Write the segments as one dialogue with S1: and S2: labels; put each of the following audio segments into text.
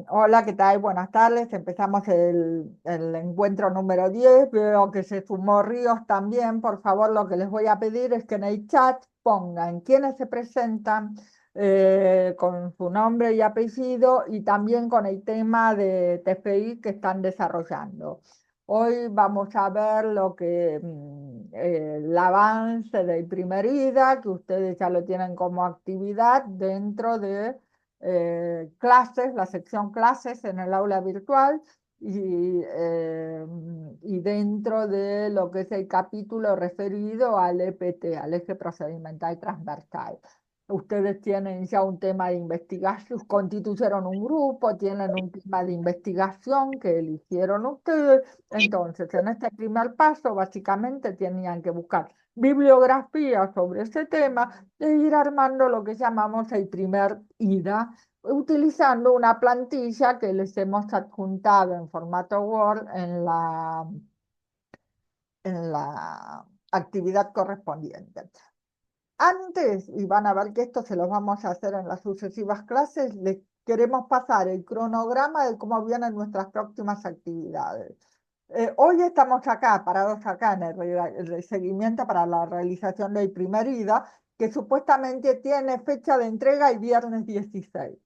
S1: Hola, ¿qué tal? Buenas tardes. Empezamos el encuentro número 10. Veo que se sumó Ríos también. Por favor, lo que les voy a pedir es que en el chat pongan quiénes se presentan con su nombre y apellido y también con el tema de TFI que están desarrollando. Hoy vamos a ver el avance del primer IDA, que ustedes ya lo tienen como actividad dentro de clases, la sección clases en el aula virtual y dentro de lo que es el capítulo referido al EPT, al eje procedimental transversal. Ustedes tienen ya un tema de investigación, constituyeron un grupo, tienen un tema de investigación que eligieron ustedes. Entonces, en este primer paso, básicamente tenían que buscar bibliografía sobre ese tema e ir armando lo que llamamos el primer IDA, utilizando una plantilla que les hemos adjuntado en formato Word en la actividad correspondiente. Antes, y van a ver que esto se lo vamos a hacer en las sucesivas clases, les queremos pasar el cronograma de cómo vienen nuestras próximas actividades. Hoy estamos acá, parados acá en el seguimiento para la realización del primer IDA, que supuestamente tiene fecha de entrega el viernes 16.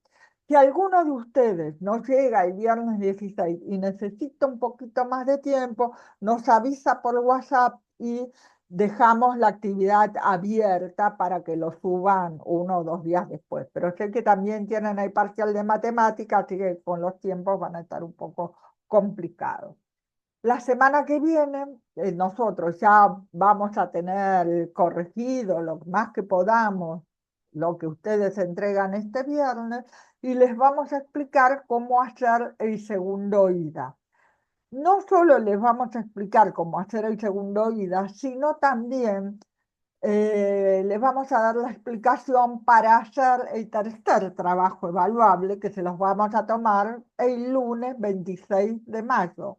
S1: Si alguno de ustedes no llega el viernes 16 y necesita un poquito más de tiempo, nos avisa por WhatsApp y dejamos la actividad abierta para que lo suban 1 o 2 días después. Pero sé que también tienen el parcial de matemáticas, así que con los tiempos van a estar un poco complicados. La semana que viene, nosotros ya vamos a tener corregido lo más que podamos lo que ustedes entregan este viernes y les vamos a explicar cómo hacer el segundo IDA. No solo les vamos a explicar cómo hacer el segundo IDA, sino también les vamos a dar la explicación para hacer el tercer trabajo evaluable que se los vamos a tomar el lunes 26 de mayo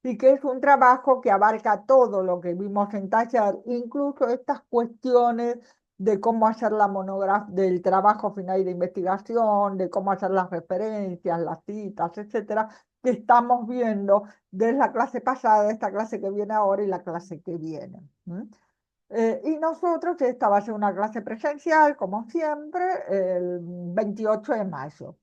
S1: y que es un trabajo que abarca todo lo que vimos en taller, incluso estas cuestiones de cómo hacer la monografía del trabajo final de investigación, de cómo hacer las referencias, las citas, etcétera, que estamos viendo desde la clase pasada, esta clase que viene ahora y la clase que viene. Y nosotros, esta va a ser una clase presencial, como siempre, el 28 de mayo.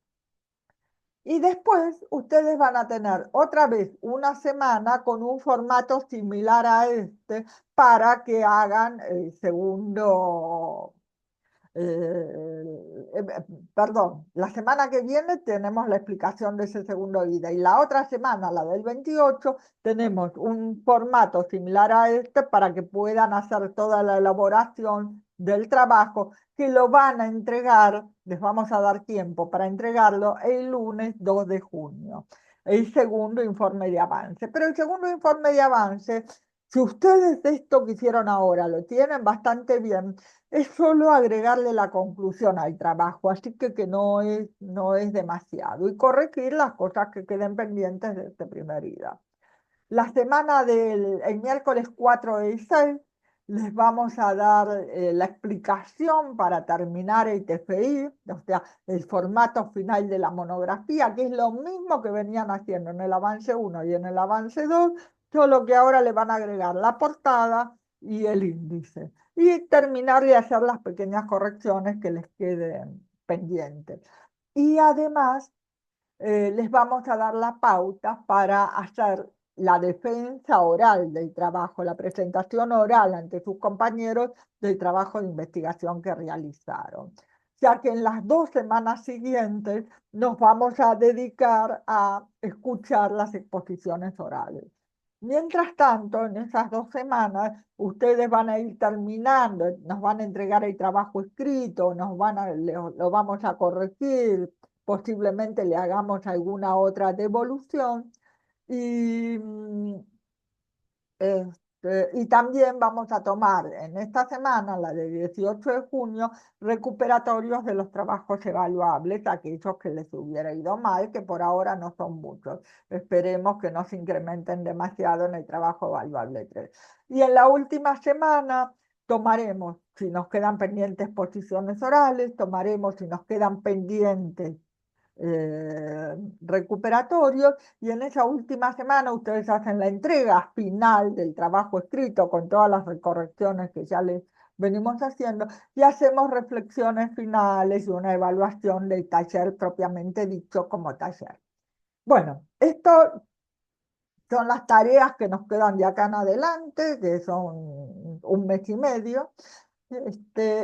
S1: Y después ustedes van a tener otra vez una semana con un formato similar a este para que hagan el segundo perdón, la semana que viene tenemos la explicación de ese segundo IDA y la otra semana, la del 28, tenemos un formato similar a este para que puedan hacer toda la elaboración del trabajo que lo van a entregar, les vamos a dar tiempo para entregarlo el lunes 2 de junio, el segundo informe de avance. Pero el segundo informe de avance, si ustedes esto que hicieron ahora lo tienen bastante bien, es solo agregarle la conclusión al trabajo, así que no es demasiado. Y corregir las cosas que queden pendientes de este primer IDA. La semana del el miércoles 4 de 6 les vamos a dar la explicación para terminar el TFI, o sea, el formato final de la monografía, que es lo mismo que venían haciendo en el avance 1 y en el avance 2, solo que ahora le van a agregar la portada y el índice. Y terminar de hacer las pequeñas correcciones que les queden pendientes. Y además les vamos a dar la pauta para hacer la defensa oral del trabajo, la presentación oral ante sus compañeros del trabajo de investigación que realizaron. Ya que en las 2 semanas siguientes nos vamos a dedicar a escuchar las exposiciones orales. Mientras tanto, en esas 2 semanas, ustedes van a ir terminando, nos van a entregar el trabajo escrito, lo vamos a corregir, posiblemente le hagamos alguna otra devolución y, y también vamos a tomar en esta semana, la de 18 de junio, recuperatorios de los trabajos evaluables, aquellos que les hubiera ido mal, que por ahora no son muchos. Esperemos que no se incrementen demasiado en el trabajo evaluable 3. Y en la última semana tomaremos, si nos quedan pendientes posiciones orales, tomaremos si nos quedan pendientes recuperatorios, y en esa última semana ustedes hacen la entrega final del trabajo escrito con todas las correcciones que ya les venimos haciendo, y hacemos reflexiones finales y una evaluación del taller propiamente dicho como taller. Bueno, esto son las tareas que nos quedan de acá en adelante, que son un mes y medio.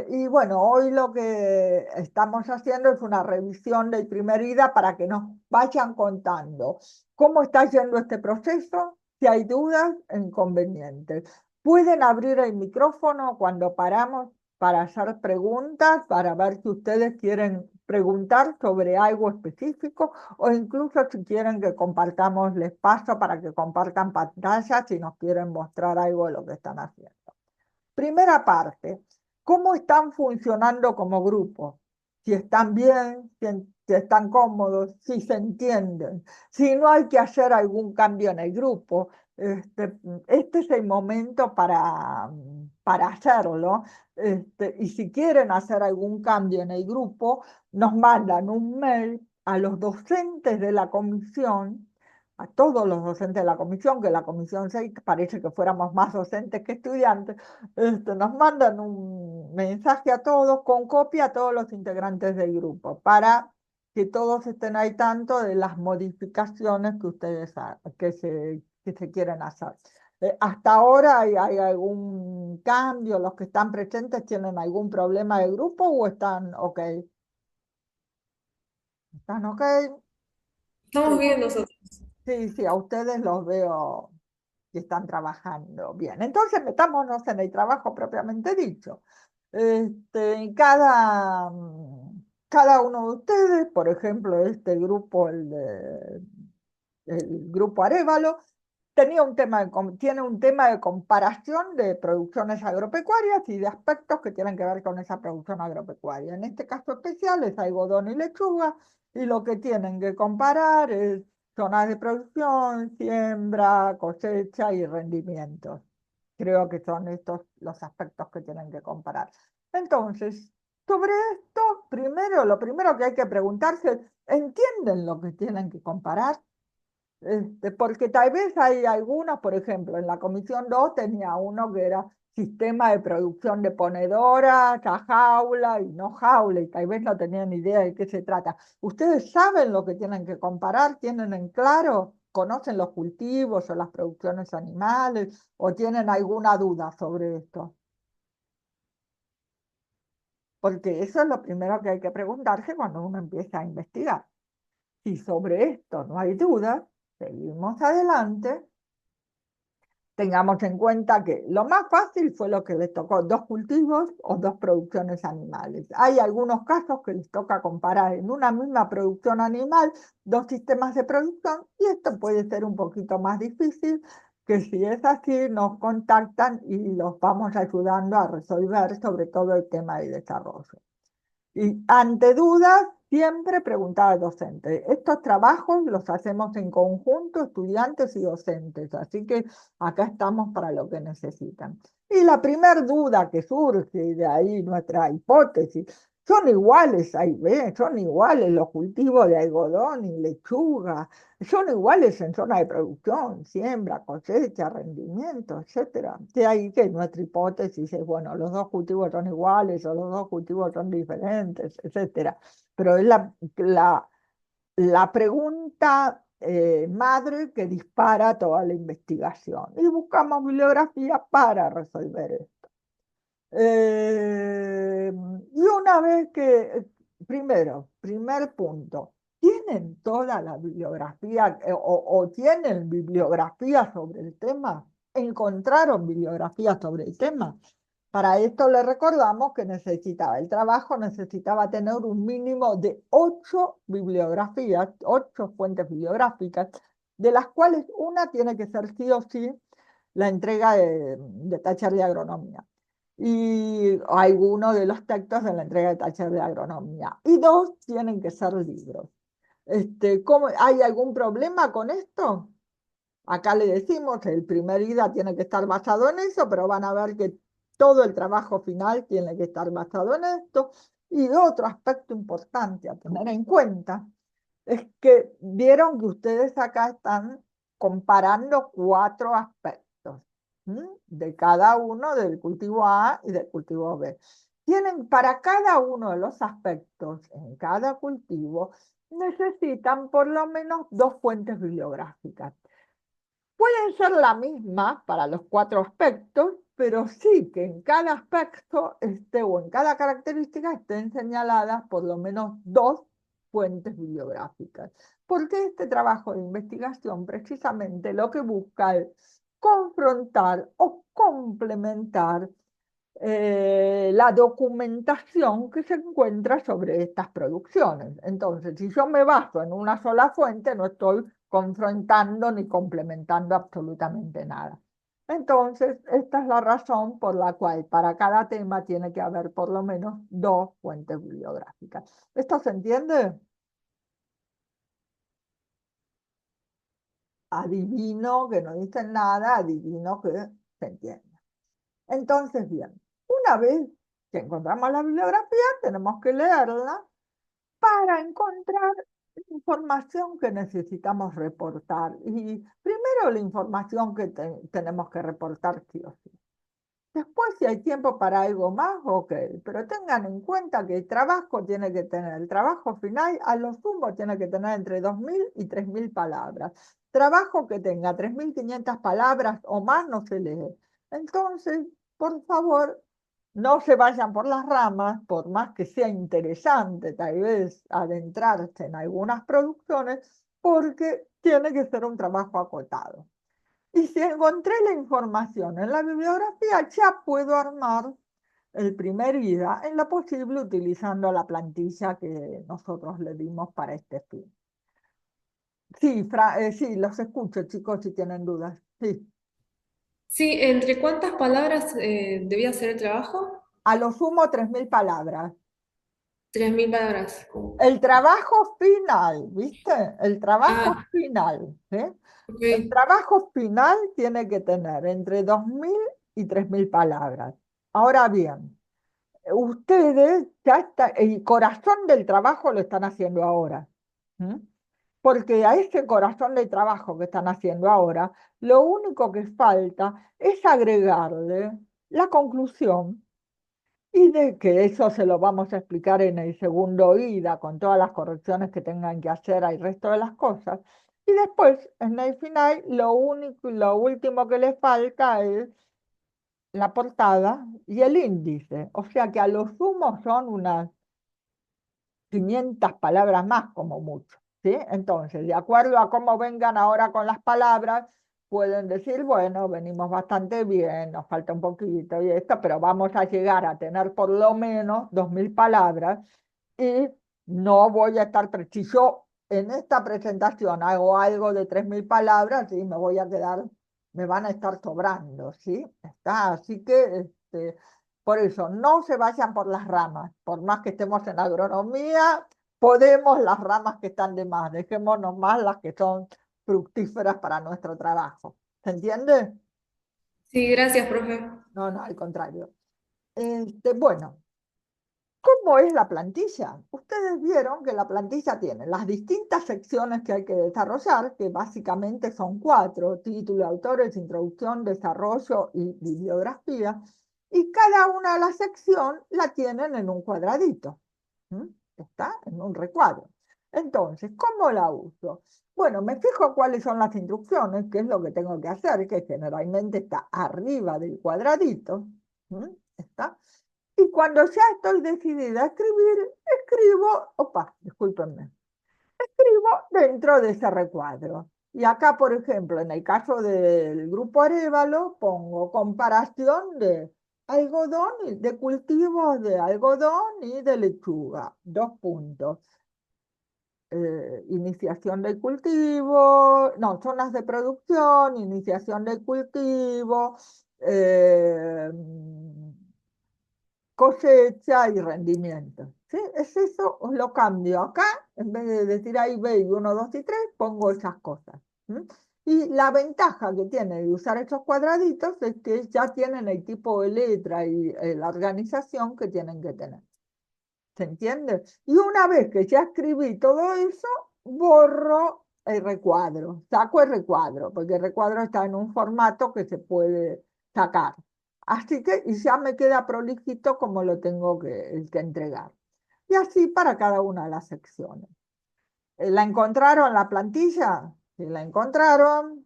S1: Y bueno, hoy lo que estamos haciendo es una revisión del primer ida para que nos vayan contando cómo está yendo este proceso, si hay dudas e inconvenientes. Pueden abrir el micrófono cuando paramos para hacer preguntas, para ver si ustedes quieren preguntar sobre algo específico o incluso si quieren que compartamos el espacio para que compartan pantallas si nos quieren mostrar algo de lo que están haciendo. Primera parte, ¿cómo están funcionando como grupo? Si están bien, si están cómodos, si se entienden, si no hay que hacer algún cambio en el grupo. Este es el momento para hacerlo. Y si quieren hacer algún cambio en el grupo, nos mandan un mail a los docentes de la comisión, a todos los docentes de la comisión, que la comisión 6 parece que fuéramos más docentes que estudiantes. Nos mandan un mensaje a todos con copia a todos los integrantes del grupo para que todos estén al tanto de las modificaciones que ustedes que se quieren hacer. ¿Hasta ahora hay algún cambio? ¿Los que están presentes tienen algún problema de grupo o están ok? ¿Están ok?
S2: Estamos
S1: Sí,
S2: bien nosotros.
S1: sí, sí, a ustedes los veo que están trabajando bien. Entonces, metámonos en el trabajo propiamente dicho. Cada uno de ustedes, por ejemplo, este grupo, el grupo Arévalo, tiene un tema de comparación de producciones agropecuarias y de aspectos que tienen que ver con esa producción agropecuaria. En este caso especial es algodón y lechuga, y lo que tienen que comparar es zonas de producción, siembra, cosecha y rendimientos. Creo que son estos los aspectos que tienen que comparar. Entonces, sobre esto, lo primero que hay que preguntarse es, ¿entienden lo que tienen que comparar? Porque tal vez hay algunos, por ejemplo, en la comisión 2 tenía uno que era sistema de producción de ponedoras, a jaula y no jaula, y tal vez no tenían idea de qué se trata. ¿Ustedes saben lo que tienen que comparar? ¿Tienen en claro? ¿Conocen los cultivos o las producciones animales? ¿O tienen alguna duda sobre esto? Porque eso es lo primero que hay que preguntarse cuando uno empieza a investigar. Si sobre esto no hay dudas, seguimos adelante. Tengamos en cuenta que lo más fácil fue lo que les tocó, dos cultivos o dos producciones animales. Hay algunos casos que les toca comparar en una misma producción animal dos sistemas de producción, y esto puede ser un poquito más difícil, que si es así nos contactan y los vamos ayudando a resolver sobre todo el tema de desarrollo. Y ante dudas, siempre preguntar al docente. Estos trabajos los hacemos en conjunto, estudiantes y docentes, así que acá estamos para lo que necesitan. Y la primera duda que surge, y de ahí nuestra hipótesis, son iguales, ahí ven, son iguales los cultivos de algodón y lechuga, son iguales en zona de producción, siembra, cosecha, rendimiento, etcétera. De ahí que nuestra hipótesis es, bueno, los dos cultivos son iguales o los dos cultivos son diferentes, etcétera. Pero es la pregunta madre que dispara toda la investigación. Y buscamos bibliografía para resolver esto. Y una vez que, primero, primer punto, ¿tienen toda la bibliografía o tienen bibliografía sobre el tema? ¿Encontraron bibliografía sobre el tema? Para esto le recordamos que el trabajo necesitaba tener un mínimo de 8 bibliografías, 8 fuentes bibliográficas, de las cuales una tiene que ser sí o sí la entrega de taller de agronomía y alguno de los textos de la entrega de taller de agronomía. Y dos tienen que ser libros. ¿Hay algún problema con esto? Acá le decimos, el primer IDA tiene que estar basado en eso, pero van a ver que todo el trabajo final tiene que estar basado en esto. Y otro aspecto importante a tener en cuenta, Es que vieron que ustedes acá están comparando 4 aspectos, ¿m? De cada uno del cultivo A y del cultivo B. Tienen para cada uno de los aspectos en cada cultivo, necesitan por lo menos 2 fuentes bibliográficas. Pueden ser la misma para los 4 aspectos, pero sí que en cada aspecto o en cada característica estén señaladas por lo menos 2 fuentes bibliográficas. Porque este trabajo de investigación precisamente lo que busca es confrontar o complementar la documentación que se encuentra sobre estas producciones. Entonces, si yo me baso en una sola fuente, no estoy confrontando ni complementando absolutamente nada. Entonces, esta es la razón por la cual para cada tema tiene que haber por lo menos 2 fuentes bibliográficas. ¿Esto se entiende? Adivino que no dicen nada, adivino que se entiende. Entonces, bien, una vez que encontramos la bibliografía, tenemos que leerla para encontrar información que necesitamos reportar. Y primero la información que tenemos que reportar sí o sí. Después, si hay tiempo para algo más, ok, pero tengan en cuenta que el trabajo tiene que tener, el trabajo final a lo sumo tiene que tener entre 2.000 y 3.000 palabras. Trabajo que tenga 3.500 palabras o más no se lee. Entonces, por favor, no se vayan por las ramas, por más que sea interesante tal vez adentrarse en algunas producciones, porque tiene que ser un trabajo acotado. Y si encontré la información en la bibliografía, ya puedo armar el primer IDA en lo posible utilizando la plantilla que nosotros le dimos para este fin. Sí, sí, los escucho, chicos, si tienen dudas. Sí,
S2: Sí, ¿entre cuántas palabras debía hacer el trabajo?
S1: a lo sumo 3.000 palabras.
S2: 3.000 palabras.
S1: El trabajo final, ¿viste? El trabajo
S2: Ah,
S1: final, ¿eh? El
S2: ok.
S1: trabajo final tiene que tener entre 2.000 y 3.000 palabras. Ahora bien, ustedes ya está, el corazón del trabajo lo están haciendo ahora. ¿M? Porque a ese corazón del trabajo que están haciendo ahora, lo único que falta es agregarle la conclusión y de que eso se lo vamos a explicar en el segundo ida con todas las correcciones que tengan que hacer al resto de las cosas. Y después, en el final, lo único y lo último que les falta es la portada y el índice. O sea que a lo sumo son unas 500 palabras más como mucho, ¿sí? Entonces, de acuerdo a cómo vengan ahora con las palabras, pueden decir, bueno, venimos bastante bien, nos falta un poquito y esto, pero vamos a llegar a tener por lo menos 2.000 palabras y no voy a estar, si yo en esta presentación hago algo de 3.000 palabras, y me voy a quedar, me van a estar sobrando, ¿sí? Está, así que, por eso, no se vayan por las ramas, por más que estemos en agronomía, podemos las ramas que están de más, dejémonos más las que son fructíferas para nuestro trabajo. ¿Se entiende?
S2: Sí, gracias, profe.
S1: No, no, al contrario. Bueno. ¿Cómo es la plantilla? Ustedes vieron que la plantilla tiene las distintas secciones que hay que desarrollar, que básicamente son 4: título, autores, introducción, desarrollo y bibliografía, y cada una de las secciones la tienen en un cuadradito. ¿Mm? Está en un recuadro. Entonces, ¿cómo la uso? Bueno, me fijo cuáles son las instrucciones, qué es lo que tengo que hacer, que generalmente está arriba del cuadradito. ¿Mm? ¿Está? Y cuando ya estoy decidida a escribir, discúlpenme, escribo dentro de ese recuadro. Y acá, por ejemplo, en el caso del grupo Arévalo, pongo comparación de algodón, de cultivos de algodón y de lechuga. 2 puntos. Iniciación del cultivo, no, zonas de producción, iniciación del cultivo, cosecha y rendimiento. ¿Sí? Es eso, os lo cambio acá, en vez de decir ahí ve 1, 2 y 3, pongo esas cosas. ¿M? Y la ventaja que tiene de usar estos cuadraditos es que ya tienen el tipo de letra y la organización que tienen que tener. ¿Se entiende? Y una vez que ya escribí todo eso, borro el recuadro, saco el recuadro, porque el recuadro está en un formato que se puede sacar. Así que, y ya me queda prolijito como lo tengo que entregar. Y así para cada una de las secciones. ¿La encontraron la plantilla? Si la encontraron,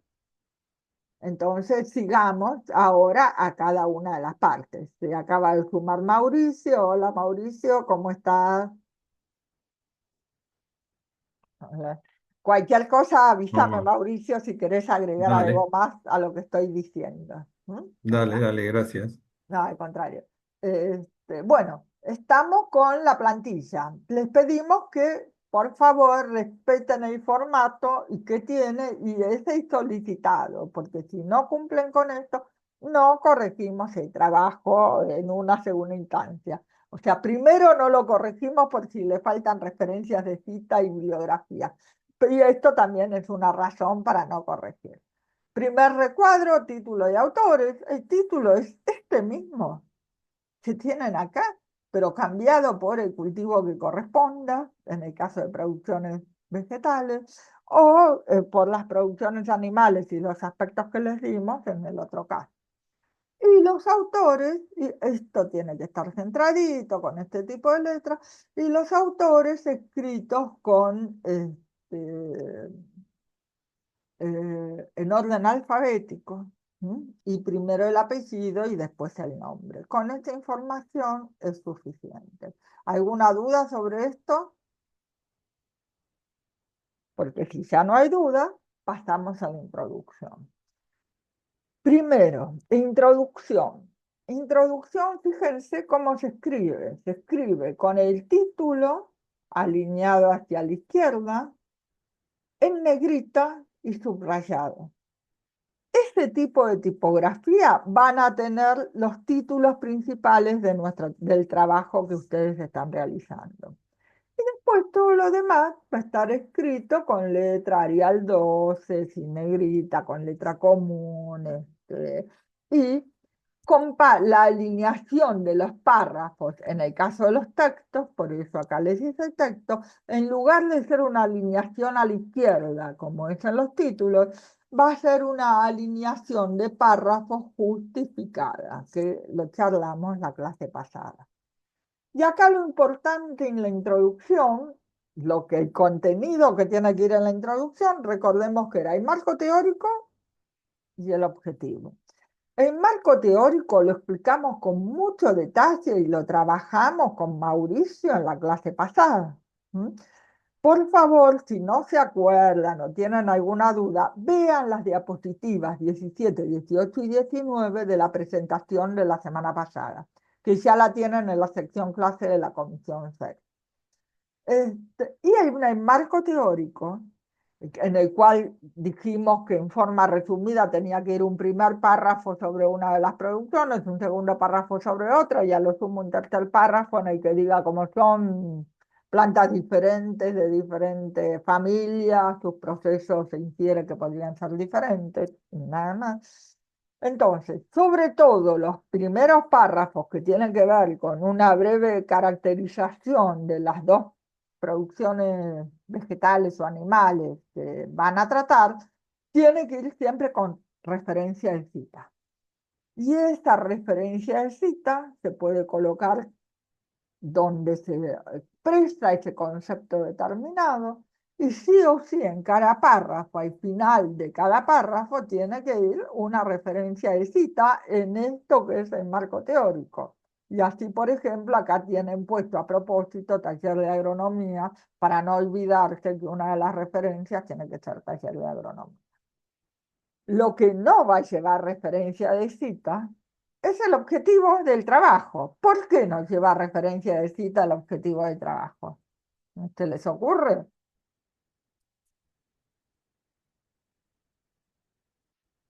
S1: entonces sigamos ahora a cada una de las partes. Se acaba de sumar Mauricio. Hola Mauricio, ¿cómo estás? Hola. Cualquier cosa avísame
S3: Vamos,
S1: Mauricio si querés agregar
S3: dale,
S1: algo más a lo que estoy diciendo. ¿Mm?
S3: dale, dale, gracias.
S1: No, al contrario. Bueno, estamos con la plantilla. Les pedimos que, por favor, respeten el formato y que tiene y ese solicitado, porque si no cumplen con esto, no corregimos el trabajo en una segunda instancia. O sea, primero no lo corregimos por si le faltan referencias de cita y bibliografía. Y esto también es una razón para no corregir. Primer recuadro, título y autores. El título es este mismo que tienen acá, pero cambiado por el cultivo que corresponda, en el caso de producciones vegetales, o por las producciones animales y los aspectos que les dimos en el otro caso. Y los autores, y esto tiene que estar centradito con este tipo de letras, y los autores escritos con en orden alfabético, ¿m? Y primero el apellido y después el nombre. Con esta información es suficiente. ¿Alguna duda sobre esto? Porque si ya no hay duda, pasamos a la introducción. Primero, introducción. Introducción, fíjense cómo se escribe. Se escribe con el título alineado hacia la izquierda, en negrita y subrayado. Este tipo de tipografía van a tener los títulos principales del trabajo que ustedes están realizando. Y después todo lo demás va a estar escrito con letra Arial 12, sin negrita, con letra común, y la alineación de los párrafos, en el caso de los textos, por eso acá les dice texto, en lugar de ser una alineación a la izquierda, como es en los títulos, va a ser una alineación de párrafos justificada, que lo charlamos la clase pasada. Y acá lo importante en la introducción, el contenido que tiene que ir en la introducción, recordemos que era el marco teórico y el objetivo. El marco teórico lo explicamos con mucho detalle y lo trabajamos con Mauricio en la clase pasada. ¿Mm? Por favor, si no se acuerdan o tienen alguna duda, vean las diapositivas 17, 18 y 19 de la presentación de la semana pasada, que ya la tienen en la sección clase de la Comisión C. Y hay un marco teórico en el cual dijimos que en forma resumida tenía que ir un primer párrafo sobre una de las producciones, un segundo párrafo sobre otra, y a lo sumo un tercer párrafo en el que diga cómo son plantas diferentes, de diferentes familias, sus procesos se infiere que podrían ser diferentes, y nada más. Entonces, sobre todo los primeros párrafos que tienen que ver con una breve caracterización de las dos producciones vegetales o animales que van a tratar, tiene que ir siempre con referencia de cita. Y esta referencia de cita se puede colocar donde se expresa ese concepto determinado, y sí o sí en cada párrafo, al final de cada párrafo, tiene que ir una referencia de cita en esto que es el marco teórico. Y así, por ejemplo, acá tienen puesto a propósito taller de agronomía, para no olvidarse que una de las referencias tiene que ser taller de agronomía. Lo que no va a llevar referencia de cita es el objetivo del trabajo. ¿Por qué no lleva referencia de cita el objetivo del trabajo? ¿Se les ocurre?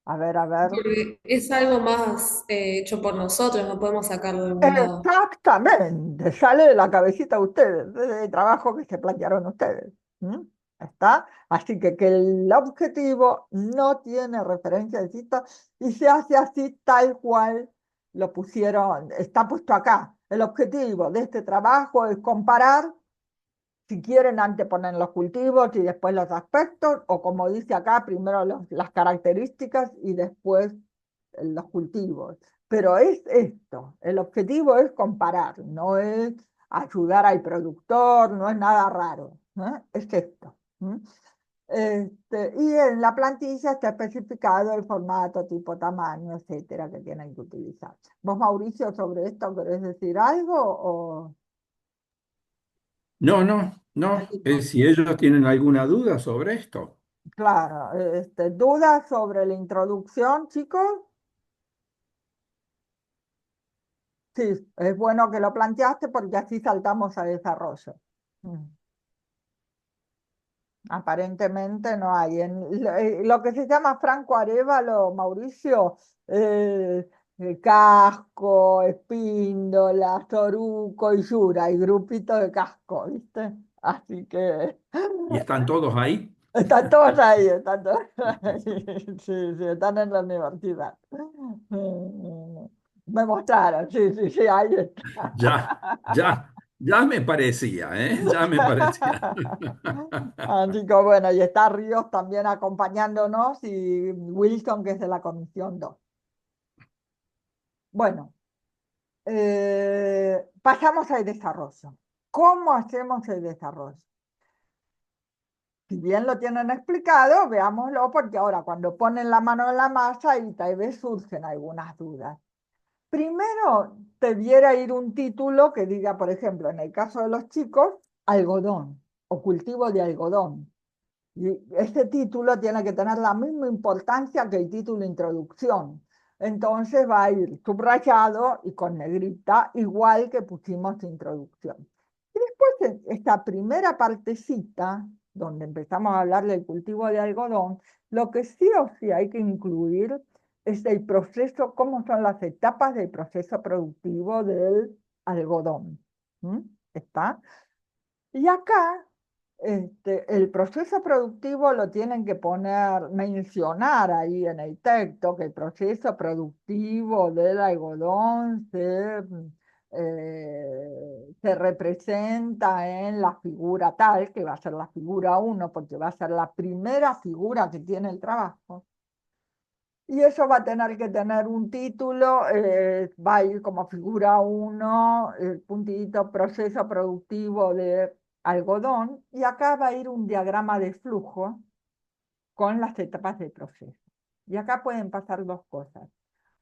S1: A ver, a ver.
S2: Porque es algo más hecho por nosotros, no podemos sacarlo de algún lado.
S1: Exactamente, sale de la cabecita de ustedes, del trabajo que se plantearon ustedes. ¿Mm? ¿Está? Así que el objetivo no tiene referencia de cita y se hace así tal cual lo pusieron, está puesto acá. El objetivo de este trabajo es comparar Si quieren, antes ponen los cultivos y después los aspectos, o como dice acá, primero las características y después los cultivos. Pero es esto, el objetivo es comparar, no es ayudar al productor, no es nada raro, ¿eh? Es esto. ¿Mm? Y en la plantilla está especificado el formato, tipo, tamaño, etcétera, que tienen que utilizar. ¿Vos, Mauricio, sobre esto querés decir algo? O...
S3: No, no, no. Si ellos tienen alguna duda sobre esto.
S1: Claro, ¿dudas sobre la introducción, chicos? Sí, es bueno que lo planteaste porque así saltamos a desarrollo. Mm. Aparentemente no hay. Lo que se llama Franco Arévalo, Mauricio, casco, espíndola, toruco y yura, y grupito de casco, ¿viste? Así que
S3: ¿Y están todos ahí?
S1: están todos ahí, están todos ahí. Sí, sí, están en la universidad. Me mostraron, sí, sí, sí, ahí está.
S3: Ya, ya me parecía, ¿eh? Ya me parecía.
S1: Así que bueno, y está Ríos también acompañándonos y Wilson, que es de la Comisión 2. Bueno, pasamos al desarrollo. ¿Cómo hacemos el desarrollo? Si bien lo tienen explicado, veámoslo porque ahora cuando ponen la mano en la masa y tal vez surgen algunas dudas. Primero, debiera ir un título que diga, por ejemplo, en el caso de los chicos, algodón o cultivo de algodón. Y este título tiene que tener la misma importancia que el título introducción. Entonces va a ir subrayado y con negrita, igual que pusimos introducción. Y después esta primera partecita, donde empezamos a hablar del cultivo de algodón, lo que sí o sí hay que incluir es el proceso, cómo son las etapas del proceso productivo del algodón. ¿Mm? ¿Está? Y acá el proceso productivo lo tienen que poner, mencionar ahí en el texto, que el proceso productivo del algodón se representa en la figura tal, que va a ser la figura uno porque va a ser la primera figura que tiene el trabajo. Y eso va a tener que tener un título, va a ir como figura uno el puntito, proceso productivo de algodón, y acá va a ir un diagrama de flujo con las etapas del proceso. Y acá pueden pasar dos cosas.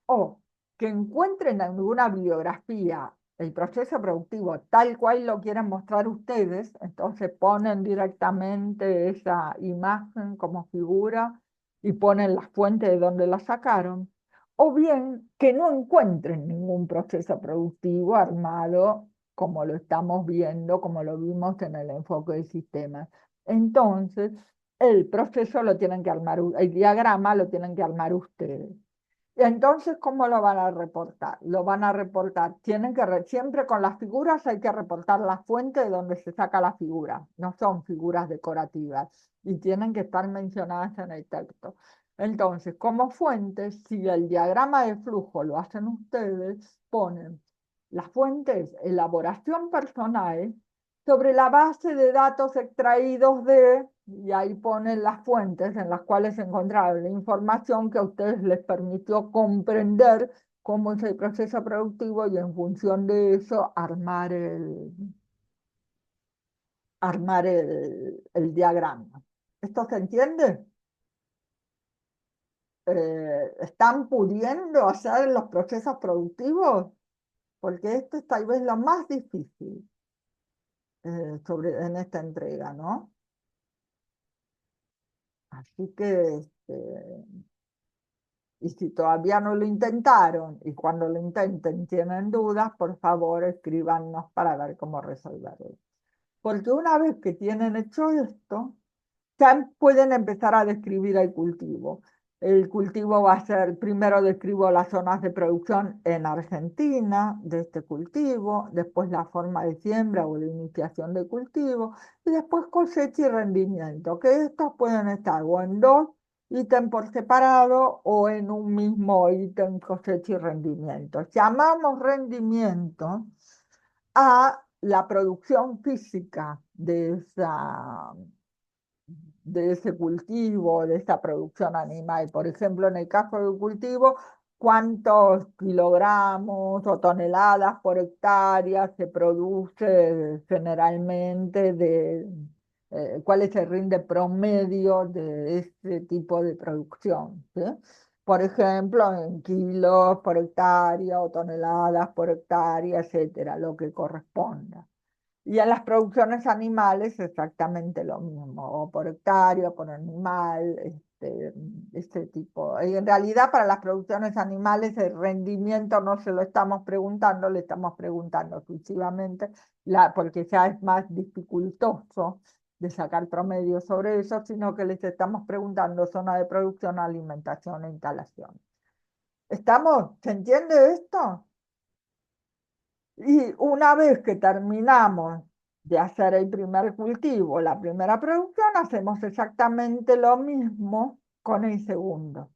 S1: O que encuentren en alguna bibliografía el proceso productivo tal cual lo quieren mostrar ustedes, entonces ponen directamente esa imagen como figura y ponen la fuente de donde la sacaron, o bien que no encuentren ningún proceso productivo armado como lo estamos viendo, como lo vimos en el enfoque de sistemas. Entonces, el proceso lo tienen que armar, el diagrama lo tienen que armar ustedes. Y entonces, ¿cómo lo van a reportar? Lo van a reportar, tienen que, siempre con las figuras hay que reportar la fuente de donde se saca la figura, no son figuras decorativas y tienen que estar mencionadas en el texto. Entonces, como fuente, si el diagrama de flujo lo hacen ustedes, ponen las fuentes, elaboración personal, sobre la base de datos extraídos de, y ahí ponen las fuentes en las cuales encontraron la información que a ustedes les permitió comprender cómo es el proceso productivo y en función de eso armar el diagrama. ¿Esto se entiende? ¿Están pudiendo hacer los procesos productivos? Porque esto es tal vez lo más difícil en esta entrega, ¿no? Así que, y si todavía no lo intentaron y cuando lo intenten tienen dudas, por favor escríbanos para ver cómo resolverlo. Porque una vez que tienen hecho esto, ya pueden empezar a describir el cultivo. El cultivo va a ser, primero describo las zonas de producción en Argentina de este cultivo, después la forma de siembra o de iniciación de cultivo, y después cosecha y rendimiento, que estos pueden estar o en dos ítems por separado o en un mismo ítem cosecha y rendimiento. Llamamos rendimiento a la producción física de ese cultivo, de esa producción animal. Por ejemplo, en el caso del cultivo, cuántos kilogramos o toneladas por hectárea se produce generalmente cuál es el rinde promedio de este tipo de producción, ¿sí? Por ejemplo, en kilos por hectárea o toneladas por hectárea, etcétera, lo que corresponda. Y en las producciones animales exactamente lo mismo, o por hectárea, o por animal, este tipo. Y en realidad para las producciones animales el rendimiento no se lo estamos preguntando, le estamos preguntando exclusivamente, porque ya es más dificultoso de sacar promedio sobre eso, sino que les estamos preguntando zona de producción, alimentación e instalación. ¿Estamos? ¿Se entiende esto? Y una vez que terminamos de hacer el primer cultivo, la primera producción, hacemos exactamente lo mismo con el segundo.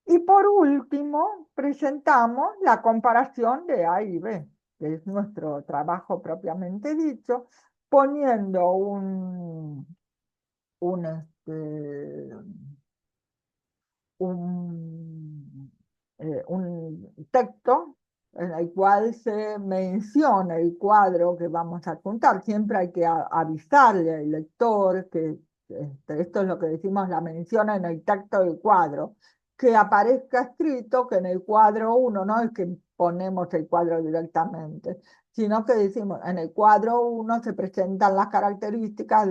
S1: Y por último, presentamos la comparación de A y B, que es nuestro trabajo propiamente dicho, poniendo un, este, un texto en el cual se menciona el cuadro que vamos a contar. Siempre hay que avisarle al lector que esto es lo que decimos, la mención en el texto del cuadro, que aparezca escrito que en el cuadro 1 no es que ponemos el cuadro directamente, sino que decimos en el cuadro 1 se presentan las características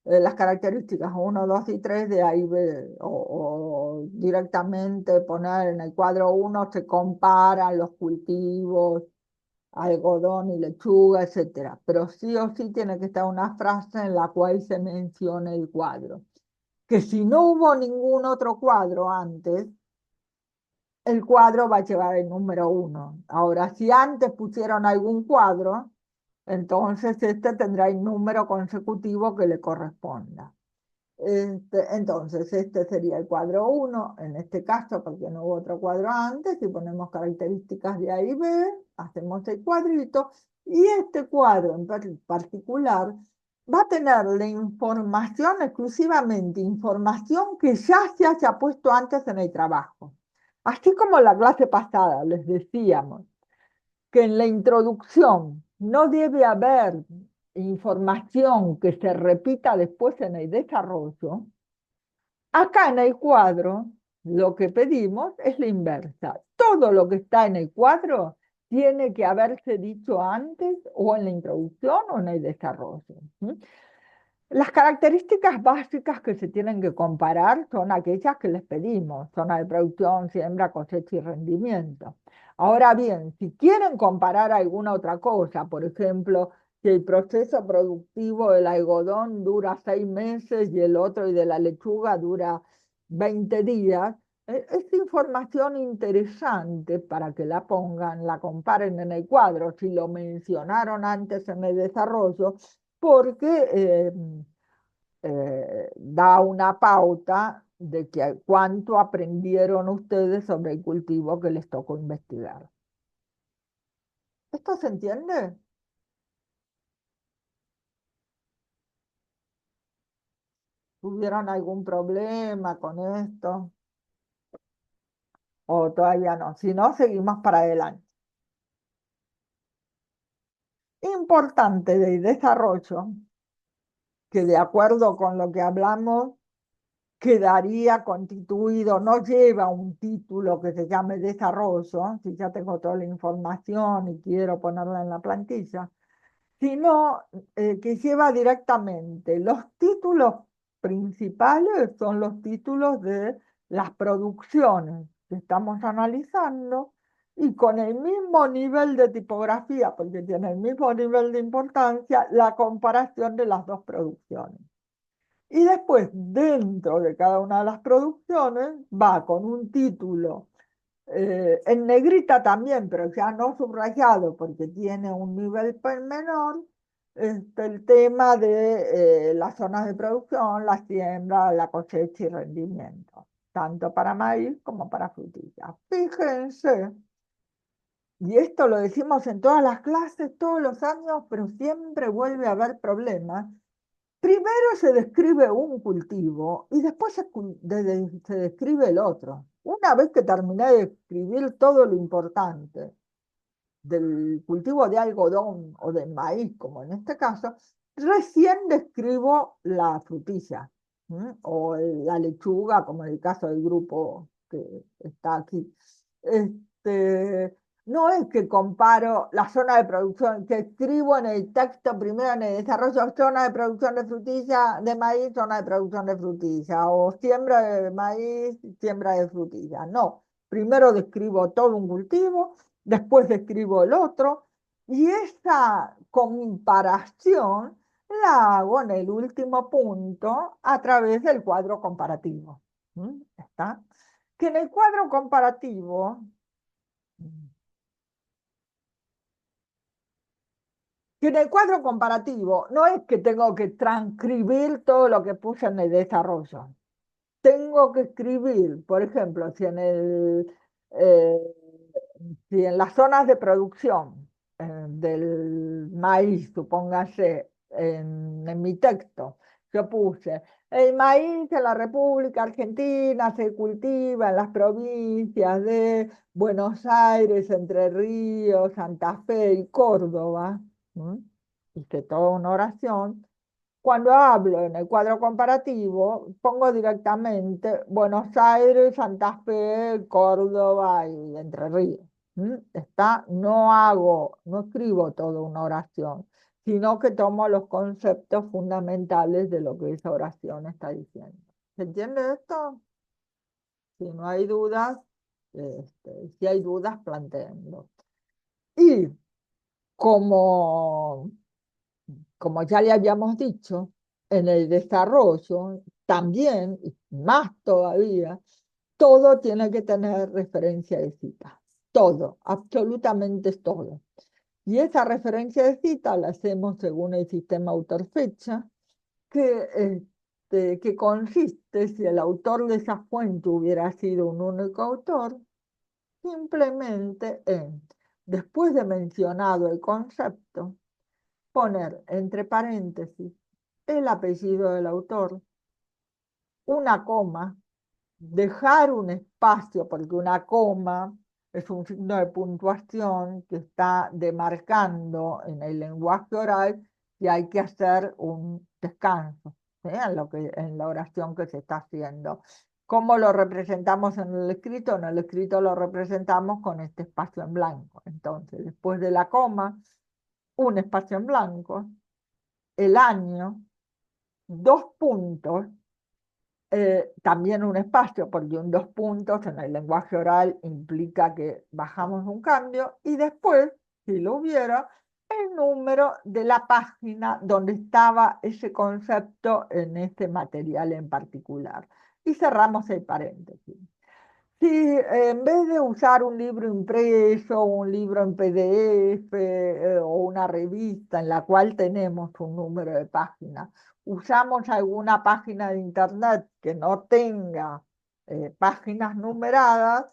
S1: las características 1, 2 y 3 de ahí o directamente poner en el cuadro 1 se comparan los cultivos, algodón y lechuga, etcétera. Pero sí o sí tiene que estar una frase en la cual se mencione el cuadro. Que si no hubo ningún otro cuadro antes, el cuadro va a llevar el número 1. Ahora, si antes pusieron algún cuadro, entonces este tendrá el número consecutivo que le corresponda. Entonces, este sería el cuadro 1, en este caso, porque no hubo otro cuadro antes, si ponemos características de A y B, hacemos el cuadrito, y este cuadro en particular va a tener la información, exclusivamente información que ya se haya puesto antes en el trabajo. Así como la clase pasada les decíamos que en la introducción no debe haber información que se repita después en el desarrollo, acá en el cuadro lo que pedimos es la inversa. Todo lo que está en el cuadro tiene que haberse dicho antes o en la introducción o en el desarrollo. Las características básicas que se tienen que comparar son aquellas que les pedimos, zona de producción, siembra, cosecha y rendimiento. Ahora bien, si quieren comparar alguna otra cosa, por ejemplo, si el proceso productivo del algodón dura 6 meses y el otro y de la lechuga dura 20 días, es información interesante para que la pongan, la comparen en el cuadro, si lo mencionaron antes en el desarrollo, porque da una pauta de cuánto aprendieron ustedes sobre el cultivo que les tocó investigar. ¿Esto se entiende? ¿Tuvieron algún problema con esto? ¿O todavía no? Si no, seguimos para adelante. Importante del desarrollo, que de acuerdo con lo que hablamos, quedaría constituido, no lleva un título que se llame desarrollo, si ya tengo toda la información y quiero ponerla en la plantilla, sino que lleva directamente los títulos principales, son los títulos de las producciones que estamos analizando y con el mismo nivel de tipografía, porque tiene el mismo nivel de importancia, la comparación de las dos producciones. Y después, dentro de cada una de las producciones, va con un título en negrita también, pero ya no subrayado porque tiene un nivel menor, el tema de las zonas de producción, la siembra, la cosecha y rendimiento, tanto para maíz como para frutillas. Fíjense y esto lo decimos en todas las clases, todos los años, pero siempre vuelve a haber problemas. Primero se describe un cultivo y después se describe el otro. Una vez que terminé de escribir todo lo importante del cultivo de algodón o de maíz, como en este caso, recién describo la frutilla, o la lechuga, como en el caso del grupo que está aquí. Este, no es que comparo la zona de producción, que escribo en el texto primero en el desarrollo, zona de producción de frutilla, de maíz, zona de producción de frutilla, o siembra de maíz, siembra de frutilla. No, primero describo todo un cultivo, después describo el otro, y esa comparación la hago en el último punto a través del cuadro comparativo. ¿Está? Que en el cuadro comparativo, no es que tengo que transcribir todo lo que puse en el desarrollo. Tengo que escribir, por ejemplo, eh, si en las zonas de producción del maíz, supóngase, en mi texto, yo puse, el maíz en la República Argentina se cultiva en las provincias de Buenos Aires, Entre Ríos, Santa Fe y Córdoba. ¿m? Hice toda una oración. Cuando hablo en el cuadro comparativo, pongo directamente Buenos Aires, Santa Fe, Córdoba y Entre Ríos. Está, no escribo toda una oración, sino que tomo los conceptos fundamentales de lo que esa oración está diciendo. ¿Se entiende esto? Si no hay dudas, si hay dudas, plantéenlo. Y como como ya le habíamos dicho, en el desarrollo también, y más todavía, todo tiene que tener referencia de cita. Todo, absolutamente todo. Y esa referencia de cita la hacemos según el sistema autor-fecha, que consiste, si el autor de esa fuente hubiera sido un único autor, simplemente en, después de mencionado el concepto, poner entre paréntesis el apellido del autor, una coma, dejar un espacio, porque una coma es un signo de puntuación que está demarcando en el lenguaje oral y hay que hacer un descanso, ¿sí? En la oración que se está haciendo. ¿Cómo lo representamos en el escrito? En el escrito lo representamos con este espacio en blanco. Entonces, después de la coma, un espacio en blanco, el año, dos puntos, también un espacio, porque un dos puntos en el lenguaje oral implica que bajamos un cambio, y después, si lo hubiera, el número de la página donde estaba ese concepto en este material en particular. Y cerramos el paréntesis. Si en vez de usar un libro impreso, un libro en PDF, o una revista en la cual tenemos un número de página, usamos alguna página de internet que no tenga páginas numeradas,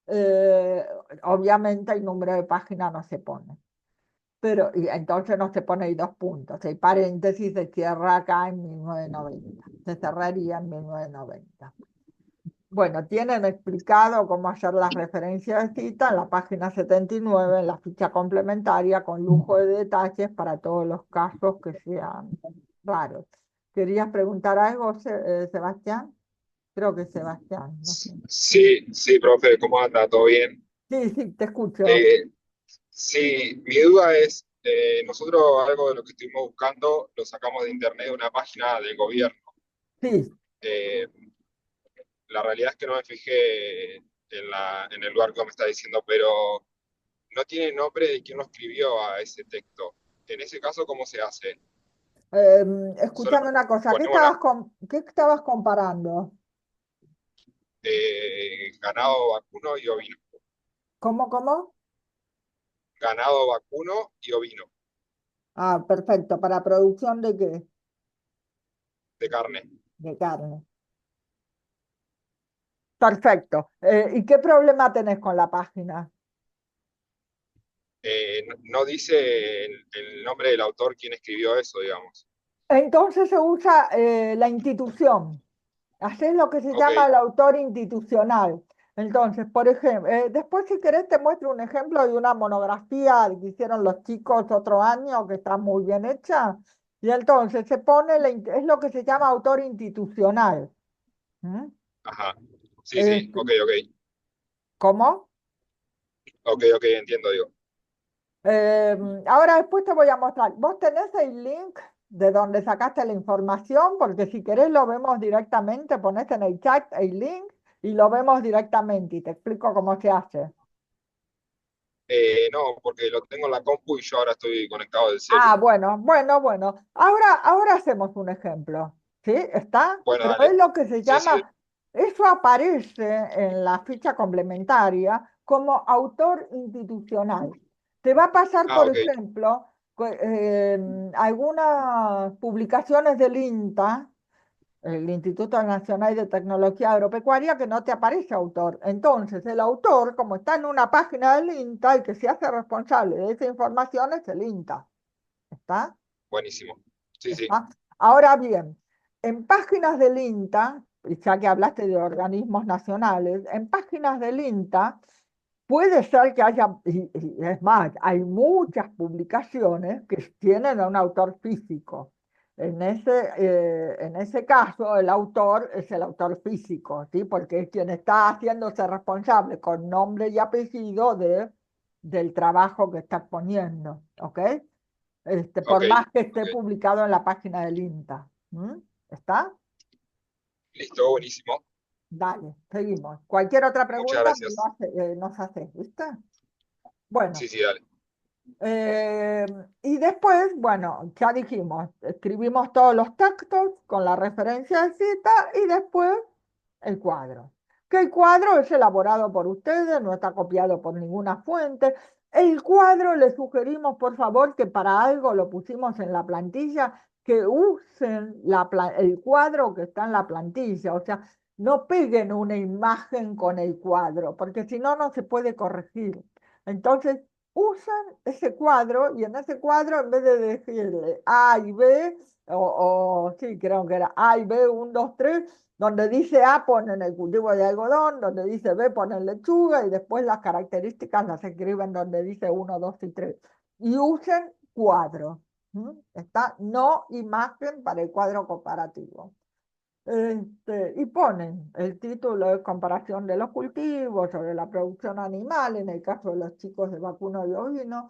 S1: eh, obviamente el número de página no se pone. Pero y entonces no se pone ahí dos puntos. El paréntesis se cierra acá en 1990. Se cerraría en 1990. Bueno, tienen explicado cómo hacer las referencias de cita en la página 79, en la ficha complementaria, con lujo de detalles para todos los casos que sean raros. ¿Querías preguntar algo, Sebastián? Creo que Sebastián, no sé.
S4: Sí, sí, profe, ¿cómo anda? ¿Todo bien?
S1: Sí, sí, te escucho.
S4: Eh, sí, mi duda es, nosotros algo de lo que estuvimos buscando lo sacamos de internet de una página del gobierno.
S1: Sí,
S4: Eh, la realidad es que no me fijé en el lugar que me está diciendo, pero no tiene nombre de quién lo escribió a ese texto. En ese caso, ¿cómo se hace? Solo
S1: escúchame una cosa,
S4: ponemos la,
S1: qué estabas comparando?
S4: ganado vacuno y ovino.
S1: ¿Cómo, cómo?
S4: Ganado vacuno y ovino,
S1: Ah, perfecto, ¿para producción de qué?
S4: de carne.
S1: De carne. Perfecto. ¿Y qué problema tenés con la página?
S4: No dice el nombre del autor, quién escribió eso, digamos.
S1: Entonces se usa la institución. Haces lo que se
S4: Ok,
S1: llama el autor institucional. Entonces, por ejemplo, después si querés te muestro un ejemplo de una monografía que hicieron los chicos otro año, que está muy bien hecha. Y entonces se pone, es lo que se llama autor institucional. ¿Mm?
S4: ajá. Sí, sí,
S1: Este,
S4: ok, ok.
S1: ¿Cómo?
S4: Ok, ok, entiendo, digo.
S1: Eh, Ahora después te voy a mostrar. ¿Vos tenés el link de donde sacaste la información? Porque si querés lo vemos directamente, ponés en el chat el link y lo vemos directamente y te explico cómo se hace.
S4: No, porque lo tengo en la compu y yo ahora estoy conectado del celu.
S1: Ah, bueno. Ahora hacemos un ejemplo. ¿Sí? ¿Está?
S4: Bueno,
S1: Pero es
S4: dale.
S1: lo que se
S4: Sí, sí.
S1: llama, eso aparece en la ficha complementaria como autor institucional. Te va a pasar,
S4: Ah,
S1: por
S4: ok,
S1: ejemplo, algunas publicaciones del INTA, el Instituto Nacional de Tecnología Agropecuaria, que no te aparece autor. Entonces, el autor, como está en una página del INTA, el que se hace responsable de esa información es el INTA. ¿Está?
S4: buenísimo. Sí, sí.
S1: ¿Está? Ahora bien, en páginas del INTA, y ya que hablaste de organismos nacionales, en páginas del INTA puede ser que haya, y es más, hay muchas publicaciones que tienen a un autor físico. En ese caso, el autor es el autor físico, ¿sí? Porque es quien está haciéndose responsable con nombre y apellido del trabajo que está poniendo, ¿ok?
S4: Ok,
S1: Por más que esté
S4: ok.
S1: publicado en la página del INTA. ¿Mm? ¿Está?
S4: Listo, buenísimo.
S1: Dale, seguimos. Cualquier otra
S4: Muchas
S1: pregunta
S4: gracias.
S1: nos haces, ¿viste? Bueno,
S4: Sí, sí, dale.
S1: eh, y después, bueno, ya dijimos, escribimos todos los textos con la referencia de cita y después el cuadro. Que el cuadro es elaborado por ustedes, no está copiado por ninguna fuente. El cuadro le sugerimos, por favor, que para algo lo pusimos en la plantilla, que usen el cuadro que está en la plantilla, o sea, no peguen una imagen con el cuadro, porque si no, no se puede corregir. Entonces, usan ese cuadro y en ese cuadro, en vez de decirle A y B, sí, creo que era A y B, 1, 2, 3, donde dice A ponen el cultivo de algodón, donde dice B ponen lechuga y después las características las escriben donde dice 1, 2 y 3. Y usen cuadro. ¿Mm? Está no imagen para el cuadro comparativo. Y ponen el título de comparación de los cultivos sobre la producción animal, en el caso de los chicos de vacuno y ovino,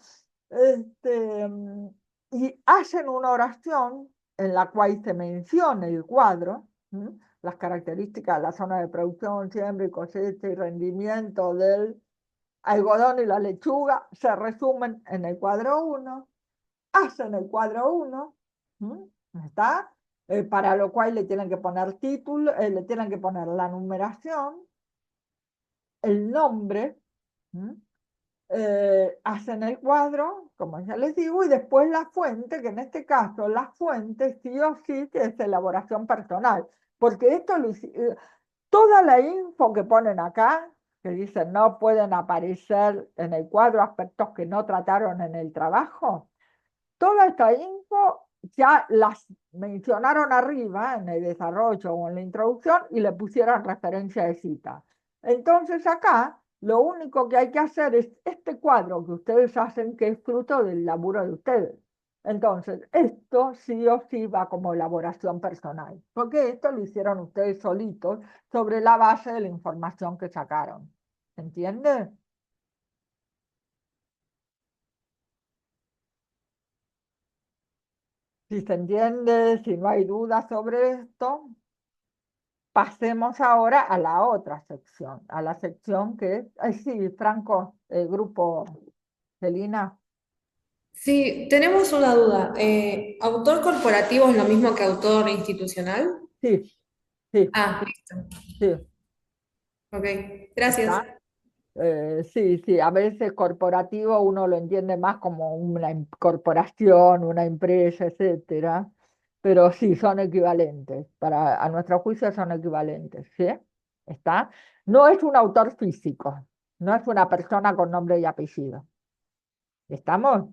S1: y hacen una oración en la cual se menciona el cuadro, las características de la zona de producción, siembra y cosecha y rendimiento del algodón y la lechuga, se resumen en el cuadro 1, hacen el cuadro 1, ¿está? Para lo cual le tienen que poner título, le tienen que poner la numeración, el nombre, ¿m? Hacen el cuadro, como ya les digo, y después la fuente, que en este caso la fuente sí o sí que es elaboración personal, porque toda la info que ponen acá, que dicen no pueden aparecer en el cuadro aspectos que no trataron en el trabajo, toda esta info ya las mencionaron arriba en el desarrollo o en la introducción y le pusieron referencia de cita. Entonces acá lo único que hay que hacer es este cuadro que ustedes hacen que es fruto del laburo de ustedes. Entonces, esto sí o sí va como elaboración personal, porque esto lo hicieron ustedes solitos sobre la base de la información que sacaron. ¿Se entiende? Si se entiende, si no hay dudas sobre esto, pasemos ahora a la otra sección, a la sección que es, ay, sí, Franco, el grupo Celina.
S2: Sí, tenemos una duda. ¿Autor corporativo es lo mismo que autor institucional?
S1: Sí, sí,
S2: Ah, listo.
S1: sí,
S2: Ok, gracias.
S1: está. Sí, sí, a veces corporativo uno lo entiende más como una corporación, una empresa, etcétera, pero sí, son equivalentes, a nuestro juicio son equivalentes, ¿sí? ¿Está? No es un autor físico, no es una persona con nombre y apellido. ¿Estamos?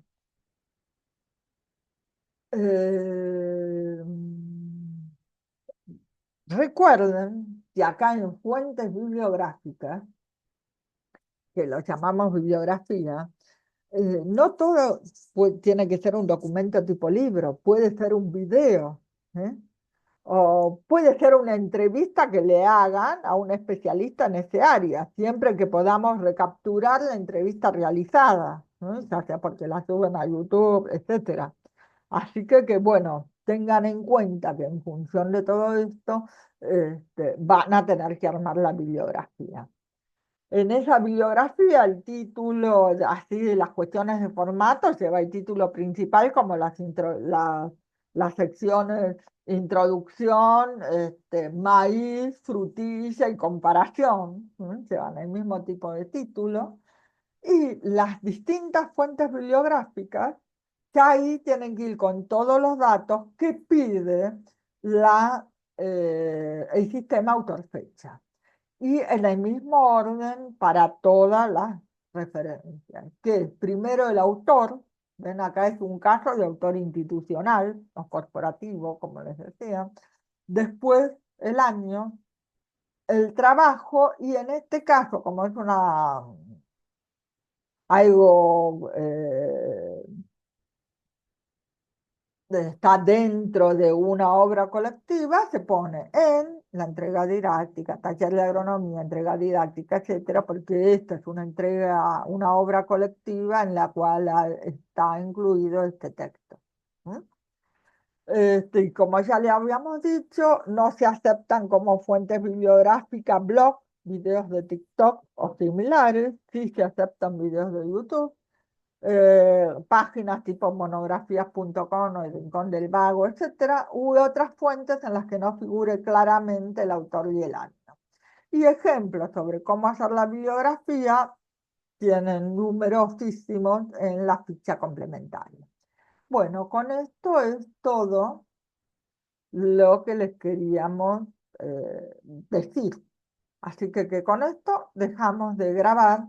S1: Eh, Recuerden que acá en fuentes bibliográficas, que lo llamamos bibliografía, no todo tiene que ser un documento tipo libro, puede ser un video, ¿eh? O puede ser una entrevista que le hagan a un especialista en ese área, siempre que podamos recapturar la entrevista realizada, ¿no? Ya sea porque la suben a YouTube, etcétera. Así que bueno, tengan en cuenta que en función de todo esto, van a tener que armar la bibliografía. En esa bibliografía, el título, así de las cuestiones de formato, lleva el título principal como las secciones introducción, maíz, frutilla y comparación, ¿no? Llevan el mismo tipo de título. Y las distintas fuentes bibliográficas, que ahí tienen que ir con todos los datos que pide el sistema autor-fecha y en el mismo orden para todas las referencias, que es primero el autor, ven acá es un caso de autor institucional, o corporativo, como les decía, después el año, el trabajo, y en este caso, como es algo está dentro de una obra colectiva, se pone en la entrega didáctica, taller de agronomía, entrega didáctica, etcétera, porque esta es una entrega, una obra colectiva en la cual está incluido este texto. ¿Mm? Y como ya le habíamos dicho, no se aceptan como fuentes bibliográficas blogs, videos de TikTok o similares, sí se aceptan videos de YouTube, páginas tipo monografías.com o el Rincón del Vago, etcétera, u otras fuentes en las que no figure claramente el autor y el año. Y ejemplos sobre cómo hacer la bibliografía tienen numerosísimos en la ficha complementaria. Bueno, con esto es todo lo que les queríamos decir. Así que con esto dejamos de grabar